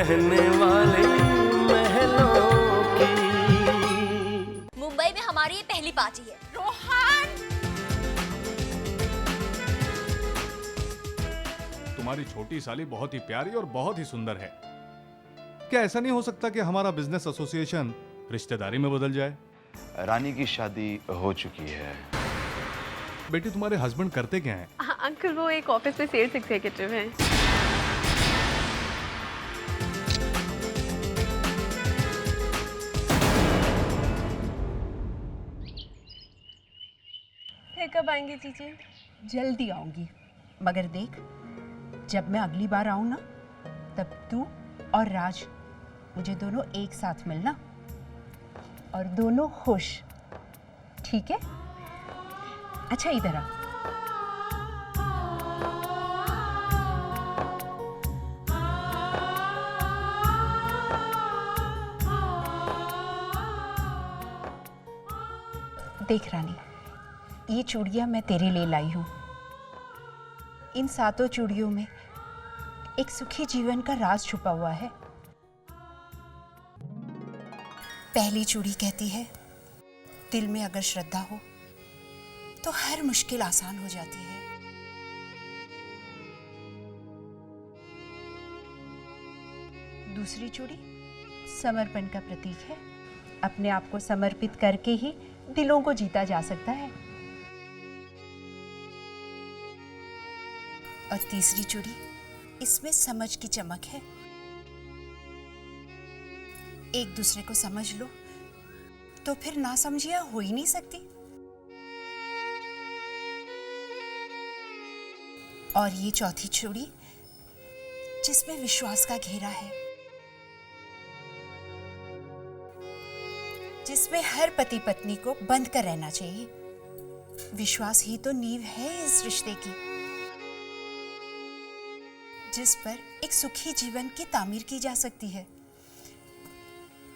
रहने वाले महलों की। मुंबई में हमारी ये पहली पार्टी है। रोहन, तुम्हारी छोटी साली बहुत ही प्यारी और बहुत ही सुंदर है। क्या ऐसा नहीं हो सकता कि हमारा बिजनेस एसोसिएशन रिश्तेदारी में बदल जाए? रानी की शादी हो चुकी है। बेटी, तुम्हारे हस्बैंड करते क्या हैं? अंकल वो एक ऑफिस में सेल्स एग्जीक्यूटिव हैं। फिर कब आएंगे जीजी? जल्दी आऊंगी, मगर देख, जब मैं अगली बार आऊं ना, तब तू और राज मुझे दोनों एक साथ मिलना और दोनों खुश, ठीक है? अच्छा इधर आ। देख रानी, ये चूड़ियां मैं तेरे लिए लाई हूं। इन 7 चूड़ियों में एक सुखी जीवन का राज छुपा हुआ है। पहली चूड़ी कहती है, दिल में अगर श्रद्धा हो तो हर मुश्किल आसान हो जाती है। दूसरी चूड़ी समर्पण का प्रतीक है। अपने आप को समर्पित करके ही दिलों को जीता जा सकता है। और तीसरी चूड़ी, इसमें समझ की चमक है। एक दूसरे को समझ लो तो फिर नासमझियां हो ही नहीं सकती। और ये चौथी चूड़ी, जिसमें विश्वास का घेरा है, जिसमें हर पति पत्नी को बंध कर रहना चाहिए। विश्वास ही तो नींव है इस रिश्ते की, जिस पर एक सुखी जीवन की तामीर की जा सकती है।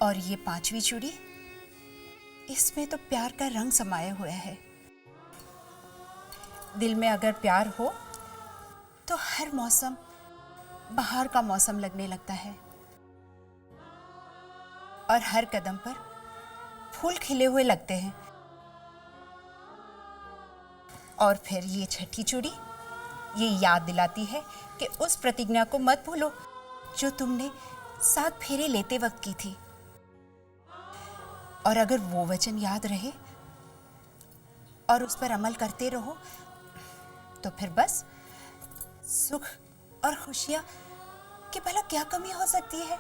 और ये 5वीं चूड़ी, इसमें तो प्यार का रंग समाया हुआ है। दिल में अगर प्यार हो तो हर मौसम बाहर का मौसम लगने लगता है और हर कदम पर फूल खिले हुए लगते हैं। और फिर ये 6ठी चूड़ी, ये याद दिलाती है कि उस प्रतिज्ञा को मत भूलो जो तुमने 7 फेरे लेते वक्त की थी। और अगर वो वचन याद रहे और उस पर अमल करते रहो तो फिर बस सुख और खुशियां की भला क्या कमी हो सकती है।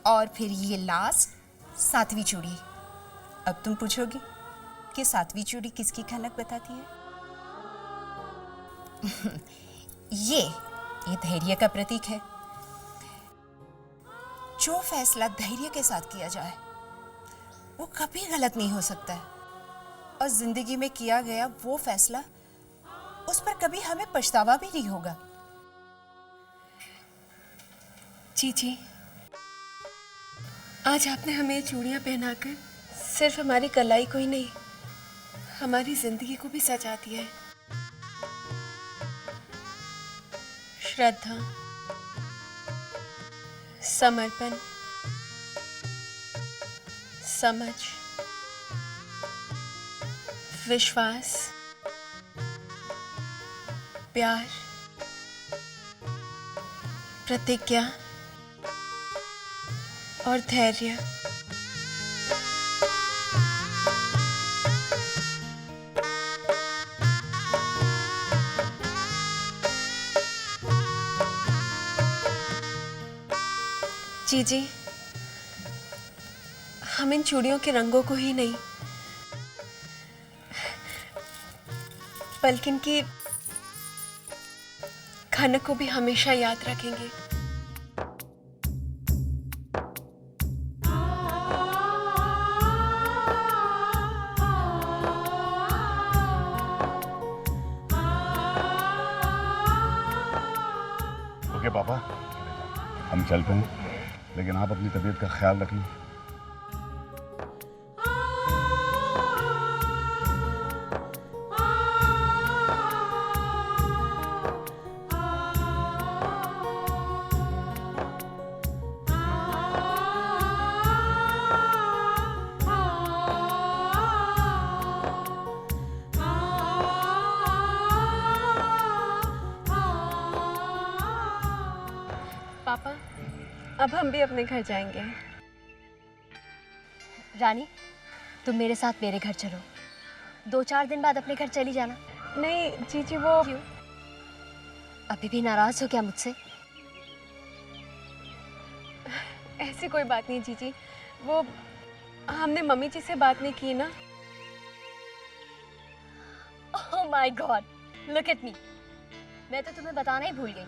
और फिर ये लास्ट 7वीं चूड़ी। अब तुम पूछोगी कि 7वीं चूड़ी किसकी खनक बताती है? ये धैर्य का प्रतीक है। जो फैसला धैर्य के साथ किया जाए वो कभी गलत नहीं हो सकता है। और जिंदगी में किया गया वो फैसला, उस पर कभी हमें पछतावा भी नहीं होगा। जीजी, आज आपने हमें चूड़ियां पहनाकर सिर्फ हमारी कलाई को ही नहीं, हमारी जिंदगी को भी सजा दिया है। श्रद्धा, समर्पण, समझ, विश्वास, प्यार, प्रतिज्ञा और धैर्य। जीजी, हम इन चूड़ियों के रंगों को ही नहीं बल्कि इनकी खनक को भी हमेशा याद रखेंगे। ओके पापा, हम चलते हैं, लेकिन आप अपनी तबीयत का ख्याल रखें। पापा, अब हम भी अपने घर जाएंगे। रानी, तुम मेरे साथ मेरे घर चलो। 2-4 दिन बाद अपने घर चली जाना। नहीं जीजी, वो क्यों? अभी भी नाराज हो क्या मुझसे? ऐसी कोई बात नहीं जीजी, वो हमने मम्मी जी से बात नहीं की ना। Oh my God, look at me. मैं तो तुम्हें बताना ही भूल गई।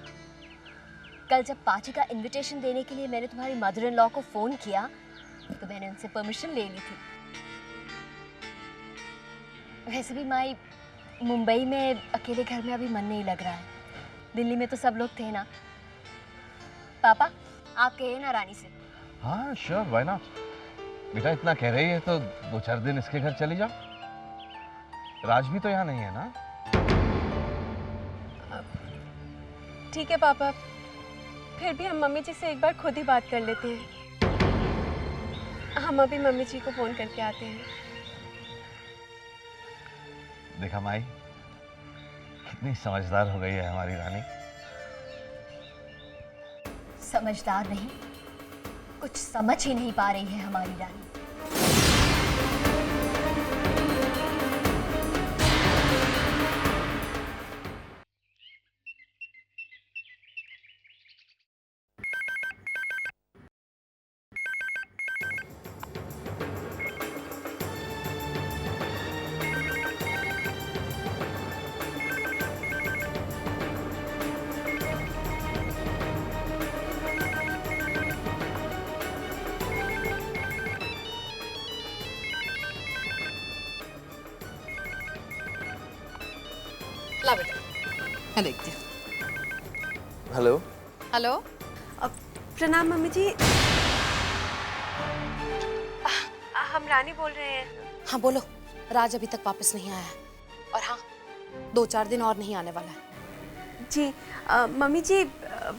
कल जब पार्टी का इनविटेशन देने के लिए मैंने तुम्हारी मदर इन लॉ को फोन किया तो मैंने उनसे परमिशन ले ली थी। वैसे भी माई, मुंबई में अकेले घर में अभी मन नहीं लग रहा है। दिल्ली में तो सब लोग थे ना। पापा, आप कहे ना रानी से। हाँ श्योर, वाई नॉट। बेटा इतना कह रही है तो 2-4 दिन इसके घर चली जाओ। राज भी तो यहाँ नहीं है ना। ठीक है पापा, फिर भी हम मम्मी जी से एक बार खुद ही बात कर लेते हैं। हम अभी मम्मी जी को फोन करके आते हैं। देखा माई, कितनी समझदार हो गई है हमारी रानी। समझदार नहीं, कुछ समझ ही नहीं पा रही है हमारी रानी। ला बेटा, मैं देखती हूँ। हेलो। हेलो, प्रणाम मम्मी जी। हम रानी बोल रहे हैं। हाँ बोलो। राज अभी तक वापस नहीं आया है और हाँ 2-4 दिन और नहीं आने वाला है। जी मम्मी जी,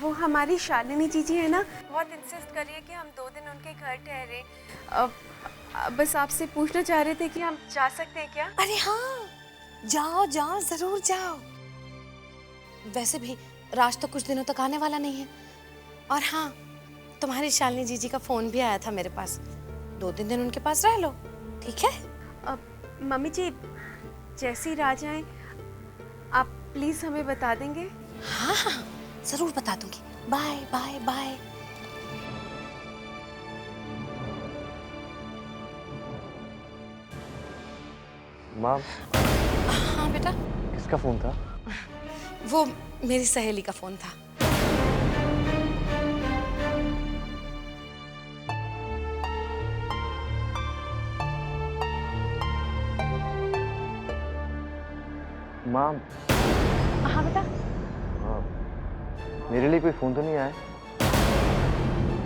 वो हमारी शालिनी जीजी है ना, बहुत इंसिस्ट कर रही है कि हम 2 दिन उनके घर ठहरे। बस आपसे पूछना चाह रहे थे कि हम जा सकते हैं क्या? अरे हाँ, जाओ जाओ, जरूर जाओ। वैसे भी राज तो कुछ दिनों तक आने वाला नहीं है। और हाँ, तुम्हारी शालिनी जीजी का फोन भी आया था मेरे पास। 2-3 दिन उनके पास रह लो, ठीक है? मम्मी जी, जैसे ही राज आए आप प्लीज हमें बता देंगे। हाँ हाँ, जरूर बता दूंगी। Bye bye bye. माँ, हाँ बेटा। किसका फोन था? वो मेरी सहेली का फोन था। माँ। हाँ बेटा। मेरे लिए कोई फोन तो नहीं आया?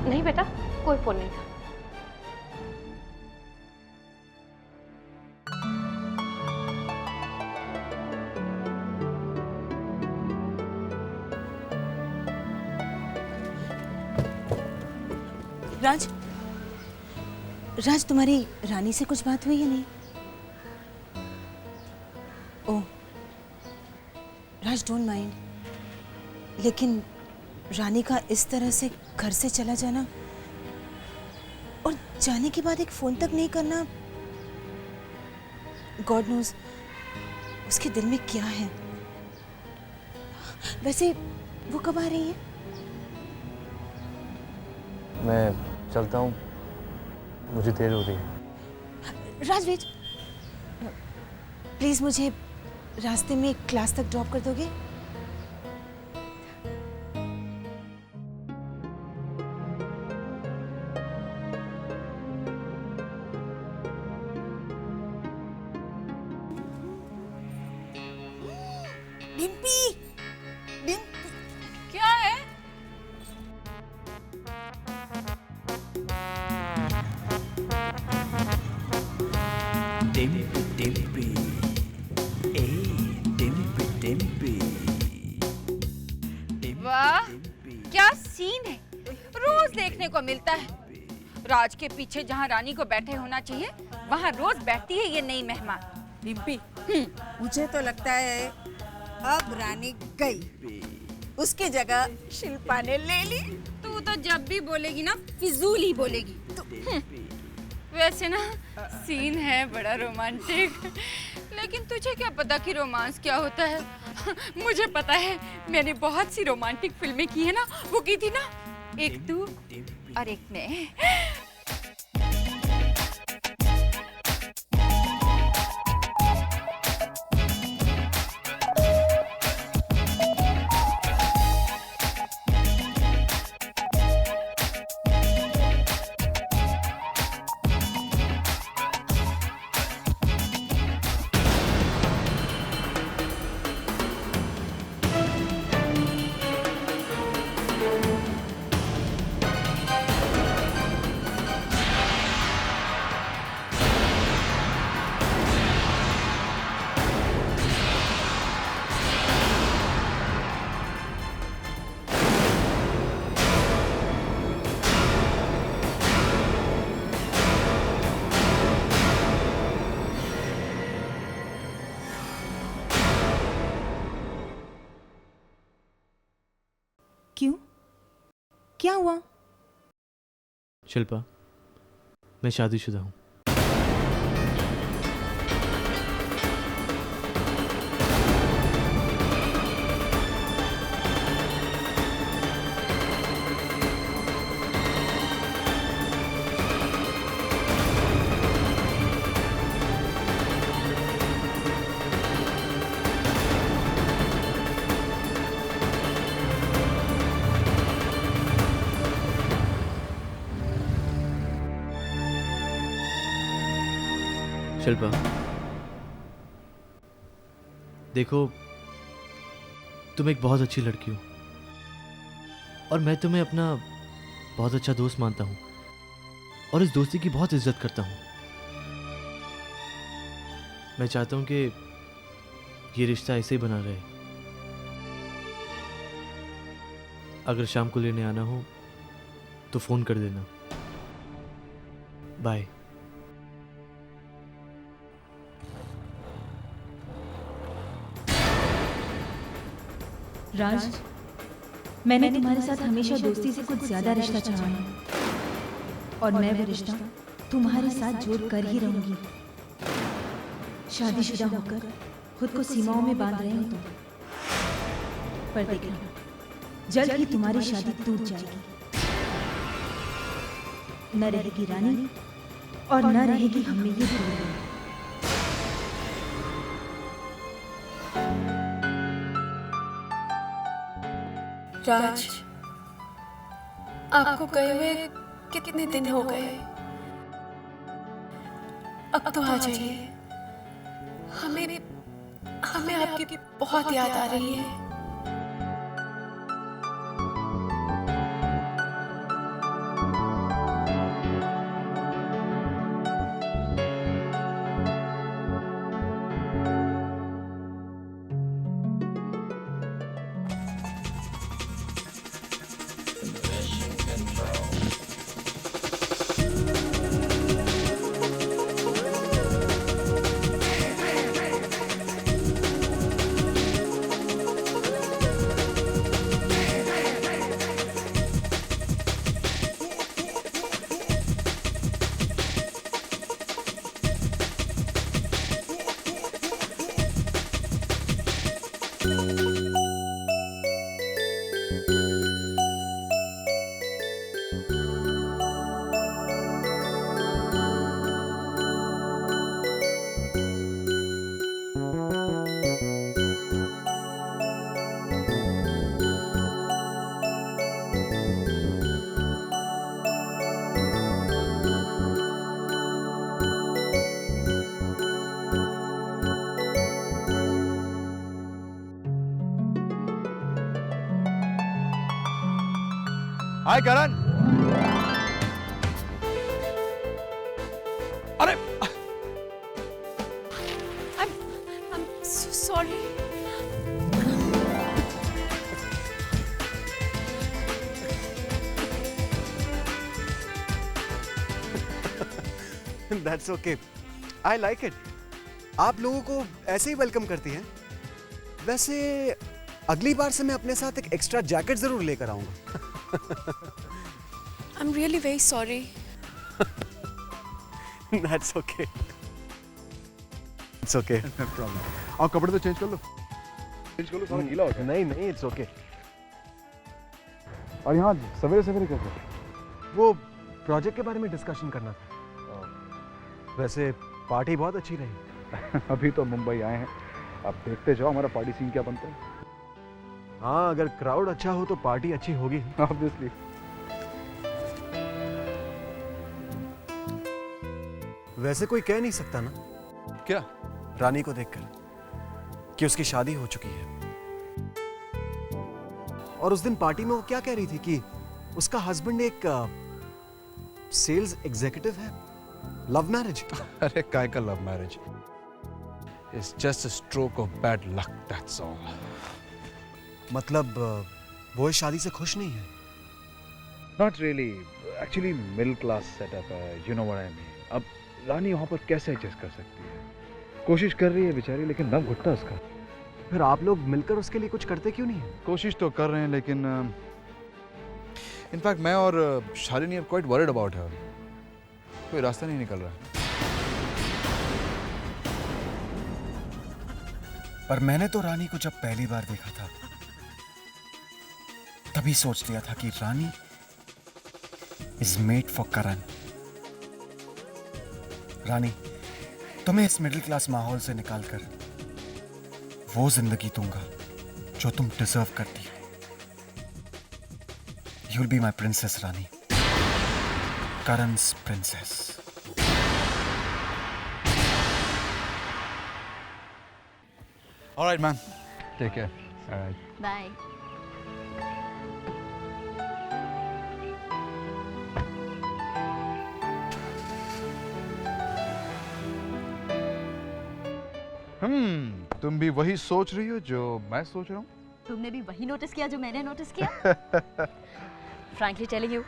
नहीं बेटा, कोई फोन नहीं था। राज, राज तुम्हारी रानी से कुछ बात हुई है नहीं? ओह राज, डोंट माइंड, लेकिन रानी का इस तरह से घर से चला जाना और जाने के बाद एक फोन तक नहीं करना, गॉड नोज उसके दिल में क्या है। वैसे वो कब आ रही है? मैं चलता हूँ, मुझे देर हो रही है। राज वेट, प्लीज मुझे रास्ते में क्लास तक ड्रॉप कर दोगे? डिम्पी, डिम्पी, क्या है? डिम्पी डिम्पी, ए डिम्पी डिम्पी। वाह, क्या सीन है, रोज देखने को मिलता है। राज के पीछे जहाँ रानी को बैठे होना चाहिए वहाँ रोज बैठती है ये नई मेहमान। डिम्पी, मुझे तो लगता है अब रानी गई, उसकी जगह शिल्पा ने ले ली। तू तू तो जब भी बोलेगी ना फिजूल ही बोलेगी। वैसे ना सीन है बड़ा रोमांटिक, लेकिन तुझे क्या पता कि रोमांस क्या होता है? मुझे पता है, मैंने बहुत सी रोमांटिक फिल्में की है ना। वो की थी ना, एक तू और एक मैं। क्यों? क्या हुआ? शिल्पा, मैं शादीशुदा हूँ। शिल्पा, देखो, तुम एक बहुत अच्छी लड़की हो और मैं तुम्हें अपना बहुत अच्छा दोस्त मानता हूँ और इस दोस्ती की बहुत इज्जत करता हूँ। मैं चाहता हूँ कि ये रिश्ता ऐसे ही बना रहे। अगर शाम को लेने आना हो तो फ़ोन कर देना। बाय। राज, मैंने तुम्हारे साथ हमेशा दोस्ती से कुछ ज्यादा रिश्ता चाहा है और मैं वो रिश्ता तुम्हारे साथ जोड़ कर ही रहूंगी। शादीशुदा होकर खुद को सीमाओं में बांध रहे हो तुम, पर देखना जल्द ही तुम्हारी शादी टूट जाएगी। न रहेगी रानी और न रहेगी हम में ये दूरी। राज, आपको गए हुए कितने दिन हो गए? अब तो आ जाइए। हमें आपकी बहुत याद आ रही है। हाय करण। अरे I'm so sorry. That's okay. I like it. आप लोगों को ऐसे ही वेलकम करती हैं। वैसे अगली बार से मैं अपने साथ एक एक्स्ट्रा जैकेट जरूर लेकर आऊंगा। I'm really very sorry. That's okay. It's okay. No problem. आओ कपड़े तो चेंज कर लो। चेंज कर लो, सारा गीला हो गया। नहीं, it's okay. और यहाँ सवेरे सवेरे कैसे? वो प्रोजेक्ट के बारे में डिस्कशन करना था। वैसे पार्टी बहुत अच्छी रही। अभी तो मुंबई आए हैं, अब देखते जाओ हमारा पार्टी सीन क्या बनता है। हाँ, अगर क्राउड अच्छा हो तो पार्टी अच्छी होगी। Obviously. वैसे कोई कह नहीं सकता ना क्या? रानी को देखकर कि उसकी शादी हो चुकी है। और उस दिन पार्टी में वो क्या कह रही थी कि उसका हस्बैंड एक सेल्स एग्जीक्यूटिव है। Love marriage? अरे काय का love marriage? It's just a stroke of bad luck, that's all. मतलब वो इस शादी से खुश नहीं है? Not really. Actually, middle class setup है. You know what I mean. अब रानी वहाँ पर कैसे एडजस्ट कर सकती है? कोशिश कर रही है बेचारी, लेकिन दम घुटता है उसका। फिर आप लोग मिलकर उसके लिए कुछ करते क्यों नहीं है? कोशिश तो कर रहे हैं, लेकिन इनफैक्ट मैं और Shalini are quite worried about her. कोई रास्ता नहीं निकल रहा। पर मैंने तो रानी को जब पहली बार देखा था तभी सोच लिया था कि रानी इज मेड फॉर करण। रानी, तुम्हें इस मिडिल क्लास माहौल से निकालकर वो जिंदगी दूंगा जो तुम डिजर्व करती हो। You will be my princess रानी, Karan's princess. All right, man. Take care. All right. Bye. तुम भी वही सोच रही हो जो मैं सोच रहा हूँ? तुमने भी वही नोटिस किया जो मैंने नोटिस किया? Frankly telling you,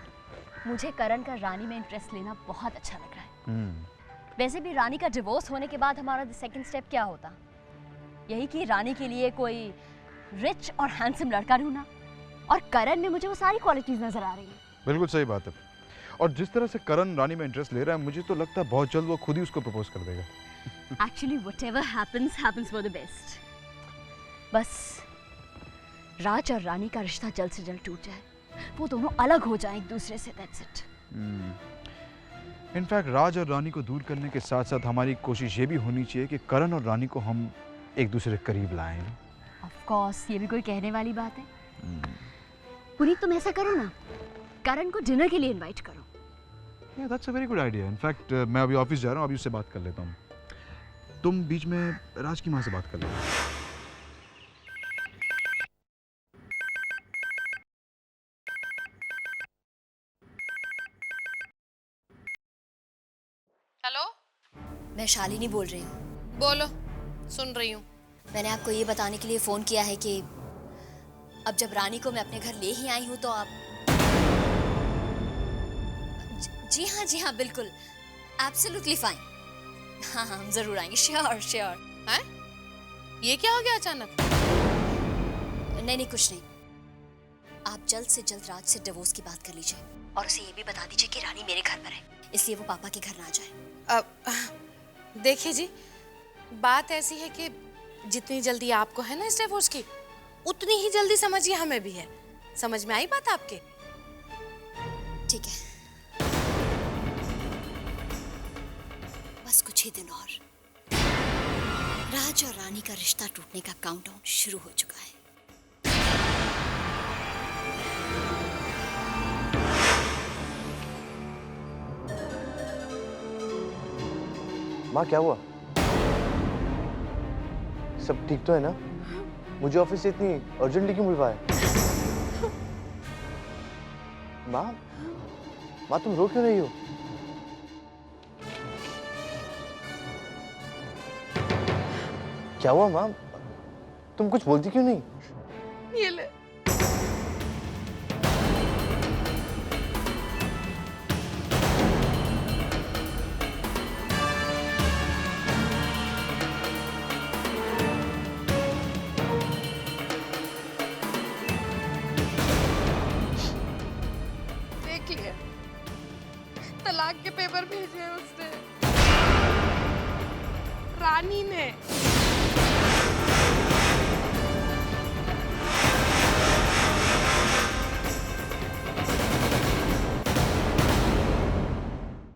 मुझे करण का रानी में इंटरेस्ट लेना बहुत अच्छा लग रहा है। वैसे भी रानी का डिवोर्स होने के बाद हमारा सेकंड स्टेप क्या होता? यही कि रानी के लिए कोई रिच और हैंडसम लड़का ढूंढना, और करण में मुझे वो सारी क्वालिटीज नजर आ रही हैं। बिल्कुल सही बात है। और जिस तरह से करण रानी में इंटरेस्ट ले रहा है, मुझे तो लगता है बहुत जल्द वो खुद ही उसको प्रपोज कर देगा। Actually, whatever happens, happens for the best. बस राज और रानी का रिश्ता जल्द से जल्द टूट जाए, वो दोनों अलग हो जाएं एक दूसरे से। That's it. इनफैक्ट राज और रानी को दूर करने के साथ साथ हमारी कोशिश ये भी होनी चाहिए कि करण और रानी को हम एक दूसरे के करीब लाएं। Of course, ये भी कोई कहने वाली बात है? पुनीत, तुम ऐसा करो ना, करण को डिनर के लिए इनवाइट करो। Yeah, that's a very good idea. In fact मैं अभी ऑफिस जा रहा हूँ, अभी उससे बात कर लेता हूँ। तुम बीच में राज की माँ से बात कर लेना। हेलो, मैं शालिनी बोल रही हूँ। बोलो, सुन रही हूँ। मैंने आपको ये बताने के लिए फ़ोन किया है कि अब जब रानी को मैं अपने घर ले ही आई हूँ तो आप जी हाँ बिल्कुल, एब्सोल्युटली फाइन। हाँ हम ज़रूर आएंगे, श्योर श्योर। हैं? ये क्या हो गया अचानक? नहीं कुछ नहीं। आप जल्द से जल्द राज से डिवोर्स की बात कर लीजिए और उसे ये भी बता दीजिए कि रानी मेरे घर पर है, इसलिए वो पापा के घर ना जाए। देखिए जी, बात ऐसी है कि जितनी जल्दी आपको है ना इस डिवोर्स की, उतनी ही जल्दी समझिए हमें भी है। समझ में आई बात आपके? ठीक है, बस कुछ ही दिन और राज और रानी का रिश्ता टूटने का काउंटडाउन शुरू हो चुका है। माँ, क्या हुआ? सब ठीक तो है ना? मुझे ऑफिस से इतनी अर्जेंटली क्यों बुलवाया? माँ तुम रो क्यों रही हो? क्या हुआ माँ? तुम कुछ बोलती क्यों नहीं? ये ले। देख लिया, तलाक के पेपर भेजे हैं उसने, रानी ने।